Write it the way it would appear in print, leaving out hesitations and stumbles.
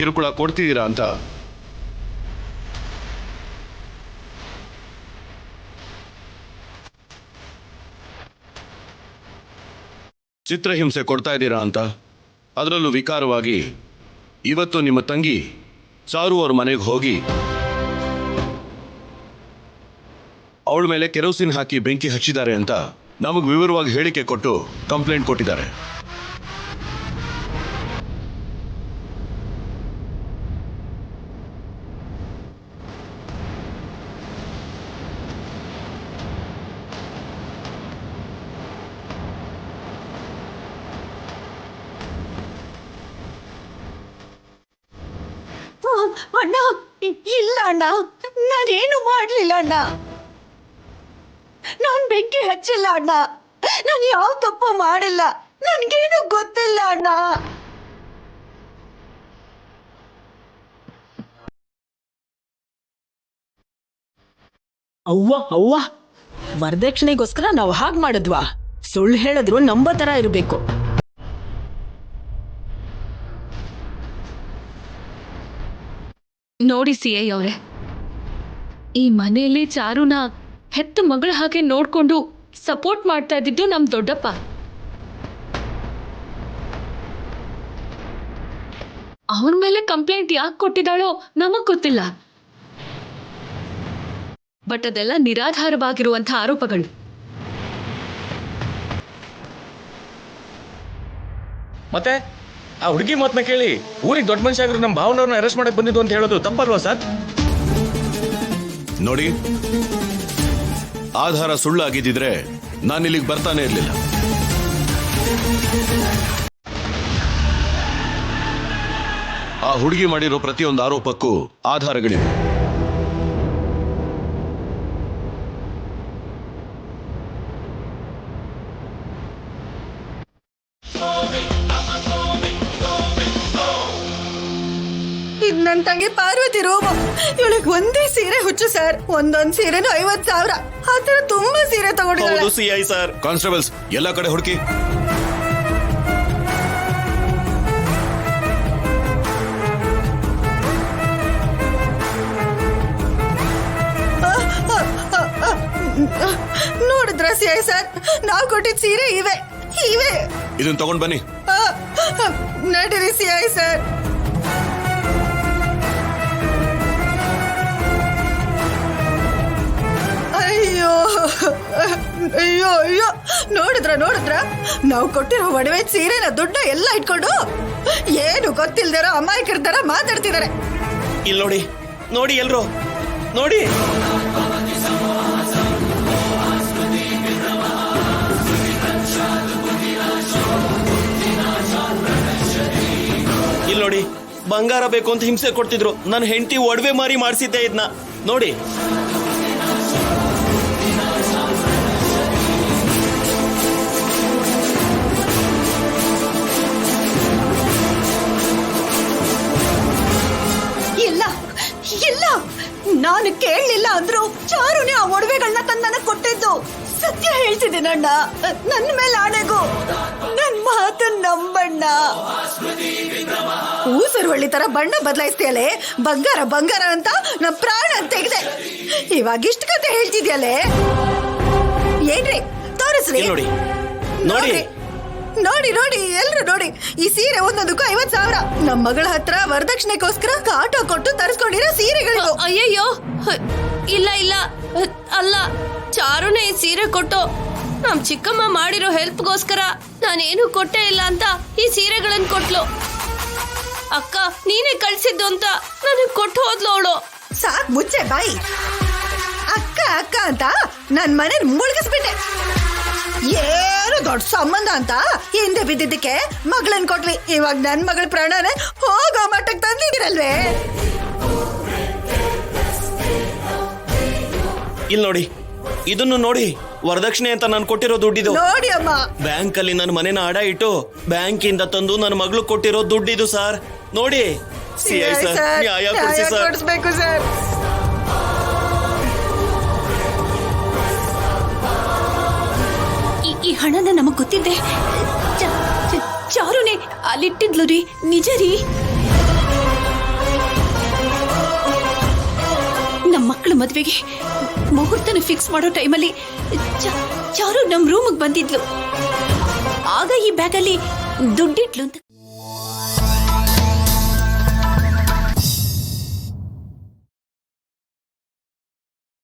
ಕಿರುಕುಳ ಕೊಡ್ತಿದ್ದೀರಾ ಅಂತ. ಚಿತ್ರಹಿಂಸೆ ಕೊಡ್ತಾ ಇದ್ದೀರಾ ಅಂತ. ಅದರಲ್ಲೂ ವಿಕಾರವಾಗಿ ಇವತ್ತು ನಿಮ್ಮ ತಂಗಿ ಚಾರು ಅವ್ರ ಮನೆಗೆ ಹೋಗಿ ಅವಳ ಮೇಲೆ ಕೆರೋಸಿನ್ ಹಾಕಿ ಬೆಂಕಿ ಹಚ್ಚಿದ್ದಾರೆ ಅಂತ ನಮಗೆ ವಿವರವಾಗಿ ಹೇಳಿಕೆ ಕೊಟ್ಟು ಕಂಪ್ಲೇಂಟ್ ಕೊಟ್ಟಿದ್ದಾರೆ. ಅಣ್ಣ, ಇಲ್ಲ ಅಣ್ಣ, ನಾನೇನು ಮಾಡ್ಲಿಲ್ಲ ಅಣ್ಣ. ನಾನ್ ಬೆಂಕಿ ಹಚ್ಚಿಲ್ಲ ಅಣ್ಣ. ನಾನು ಯಾವ ತಪ್ಪು ಮಾಡಿಲ್ಲ. ನನ್ಗೇನು ಗೊತ್ತಿಲ್ಲ ಅಣ್ಣ. ಅವ್ವ ವರದಕ್ಷಿಣೆಗೋಸ್ಕರ ನಾವು ಹಾಗೆ ಮಾಡಿದ್ವಾ? ಸುಳ್ಳು ಹೇಳಿದ್ರು ನಂಬೋ ತರ ಇರಬೇಕು. ನೋಡಿ CI ಅವರೇ, ಈ ಮನೆಯಲ್ಲಿ ಚಾರುನ ಹೆತ್ತ ಮಗಳ ಹಾಗೆ ನೋಡ್ಕೊಂಡು ಸಪೋರ್ಟ್ ಮಾಡ್ತಾ ಇದ್ದಿದ್ದು ನಮ್ ದೊಡ್ಡಪ್ಪ. ಅವನ ಮೇಲೆ ಕಂಪ್ಲೇಂಟ್ ಯಾಕೆ ಕೊಟ್ಟಿದ್ದಾಳೋ ನಮಗ್ ಗೊತ್ತಿಲ್ಲ. ಬಟ್ ಅದೆಲ್ಲ ನಿರಾಧಾರವಾಗಿರುವಂತಹ ಆರೋಪಗಳು. ಮತ್ತೆ ಆ ಹುಡುಗಿ ಮಾತನ್ನ ಕೇಳಿ ಊರಿಗೆ ದೊಡ್ಡ ಮನುಷ್ಯ ಆಗಿರೋ ನಮ್ಮ ಭಾವನವ್ರನ್ನ ಅರೆಸ್ಟ್ ಮಾಡಕ್ ಬಂದಿದ್ದು ಅಂತ ಹೇಳೋದು ತಪ್ಪಲ್ವಾ ಸರ್? ನೋಡಿ, ಆಧಾರ ಸುಳ್ಳಾಗಿದ್ದಿದ್ರೆ ನಾನು ಇಲ್ಲಿಗೆ ಬರ್ತಾನೆ ಇರಲಿಲ್ಲ. ಆ ಹುಡುಗಿ ಮಾಡಿರೋ ಪ್ರತಿಯೊಂದು ಆರೋಪಕ್ಕೂ ಆಧಾರಗಳಿವೆ. ಇದ್ ನನ್ ತಂಗಿ ಪಾರ್ವತಿ ರೂಮು. ಇವಳಿಗೆ ಒಂದೇ ಸೀರೆ ಹುಚ್ಚು ಸರ್. ಒಂದೊಂದ್ ಸೀರೆನು 50,000. ಆತರ ತುಂಬಾ ಸೀರೆ ತಗೊಂಡಿದ್ದಾಳೆ. CI sir. ಕಾನ್ಸ್ಟೇಬಲ್ಸ್ ಎಲ್ಲ ಕಡೆ ಹುಡುಕಿ. ನೋಡಿದ್ರ CI ಸರ್, ನಾವ್ ಕೊಟ್ಟಿದ್ ಸೀರೆ ಇವೆ. ಇದನ್ನ ತಗೊಂಡ್ ಬನ್ನಿ. ನಡೀರಿ CI ಸರ್. ಅಯ್ಯೋ ಅಯ್ಯೋ ಅಯ್ಯೋ, ನೋಡಿದ್ರ ನಾವು ಕೊಟ್ಟಿರೋ ಒಡವೆ ಸೀರೆನ ದುಡ್ಡ ಎಲ್ಲ ಇಟ್ಕೊಂಡು ಏನು ಗೊತ್ತಿಲ್ದಿರೋ ಅಮಾಯಕರ ತರ ಮಾತಾಡ್ತಿದ್ದಾರೆ. ಇಲ್ಲಿ ನೋಡಿ ನೋಡಿ ಎಲ್ರು ನೋಡಿ. ಇಲ್ಲಿ ನೋಡಿ, ಬಂಗಾರ ಬೇಕು ಅಂತ ಹಿಂಸೆ ಕೊಡ್ತಿದ್ರು. ನನ್ನ ಹೆಂಡತಿ ಒಡವೆ ಮಾರಿ ಮಾಡಿಸಿದ್ದೆ ಇದನ್ನ ನೋಡಿ. ಇಲ್ಲ ಇಲ್ಲ, ನಾನು ಕೇಳಲಿಲ್ಲ ಅಂದ್ರು ಚಾರುನೇ ಆ ಒಡವೆಗಳನ್ನ ತಂದು ನನಗೆ ಕೊಟ್ಟಿದ್ದು. ಸತ್ಯ ಹೇಳ್ತಿದ್ದೀನಣ್ಣ, ನನ್ನ ಮೇಲೆ ಆಣೆಗೂ. ನನ್ ಮಾತನ್ನ ನಂಬಣ್ಣ. ಊಸರುವಳ್ಳಿ ತರ ಬಣ್ಣ ಬದಲಾಯಿಸ್ತೀಯಲೆ. ಬಂಗಾರ ಬಂಗಾರ ಅಂತ ನಮ್ ಪ್ರಾಣ ತೆಗೆದೆ. ಇವಾಗ ಇಷ್ಟ ಕತೆ ಹೇಳ್ತಿದ್ಯಲೆ. ಏನ್ರಿ ತೋರಿಸ್ರಿ. ನೋಡಿ ನೋಡಿ ನೋಡಿ ನೋಡಿ, ಎಲ್ರು ನೋಡಿ. ಈ ಸೀರೆ ಒಂದೊಂದಕ್ಕೂ 50,000. ನಮ್ಮ ಮಗಳ ಹತ್ರ ವರದಕ್ಷಿಣೆಗೋಸ್ಕರ ಕಾಟ ಕೊಟ್ಟು ತರಿಸ್ಕೊಂಡಿರೋ ಸೀರೆಗಳಿಗೂ. ಅಯ್ಯಯ್ಯೋ, ಇಲ್ಲ ಅಲ್ಲ, ಚಾರುನೇ ಈ ಸೀರೆ ಕೊಟ್ಟು ನಮ್ ಚಿಕ್ಕಮ್ಮ ಮಾಡಿರೋ ಹೆಲ್ಪ್ಗೋಸ್ಕರ ನಾನೇನು ಕೊಟ್ಟೇ ಇಲ್ಲ ಅಂತ ಈ ಸೀರೆಗಳನ್ನ ಕೊಟ್ಲು. ಅಕ್ಕ ನೀನೇ ಕಳ್ಸಿದ್ದು ಅಂತ ನನಗೆ ಕೊಟ್ಟು ಹೋದ್ಲು ಅವಳು. ಸಾಕ್ ಮುಚ್ಚೆ ಬಾಯಿ. ಅಕ್ಕ ಅಕ್ಕ ಅಂತ ನನ್ ಮನೆ ಮುಳುಗಿಸ್ಬಿಟ್ಟೆ. ಏನು ದೊಡ್ಡ ಸಂಬಂಧ ಅಂತ ಹಿಂದೆ ಬಿದ್ದಿದ್ದಕ್ಕೆ ಮಗಳನ್ ಕೊಟ್ವಿ. ಇವಾಗ ನನ್ ಮಗಳ ಪ್ರಾಣನೇ ಹೋಗೋ ಮಟ್ಟಕ್ಕೆ ತಂದಿದ್ದೀರಲ್ವೇ. ಇಲ್ಲಿ ನೋಡಿ, ಇದನ್ನು ನೋಡಿ. ವರದಕ್ಷಿಣೆ ಅಂತ ನಾನು ಕೊಟ್ಟಿರೋ ದುಡ್ಡಿದು. ನೋಡಿ ಅಮ್ಮ, ಬ್ಯಾಂಕ್ ಅಲ್ಲಿ ನನ್ನ ಮನೆನ ಅಡ ಇಟ್ಟು ಬ್ಯಾಂಕ್ ಇಂದ ತಂದು ನನ್ನ ಮಗಳು ಕೊಟ್ಟಿರೋ ದುಡ್ಡಿದು ಸರ್. ನೋಡಿ CI ಸರ್, ನ್ಯಾಯ ಕೊಡಿಸಿ ಸರ್. ಕೊಡಿಸ್ಬೇಕು ಸರ್. ಈ ಹಣನ ನಮಗ್ ಗೊತ್ತಿದ್ದೆ. ಚಾರುನೇ ಅಲ್ಲಿಟ್ಟಿದ್ಲು ರೀ. ನಿಜ ರೀ. ನಮ್ಮ ಮಕ್ಕಳ ಮದ್ವೆಗೆ ಮುಹೂರ್ತನ ಫಿಕ್ಸ್ ಮಾಡೋ ಟೈಮಲ್ಲಿ ಚಾರು ನಮ್ ರೂಮಿಗೆ ಬಂದಿದ್ಲು. ಆಗ ಈ ಬ್ಯಾಗಲ್ಲಿ ದುಡ್ಡಿಟ್ಲು ಅಂತ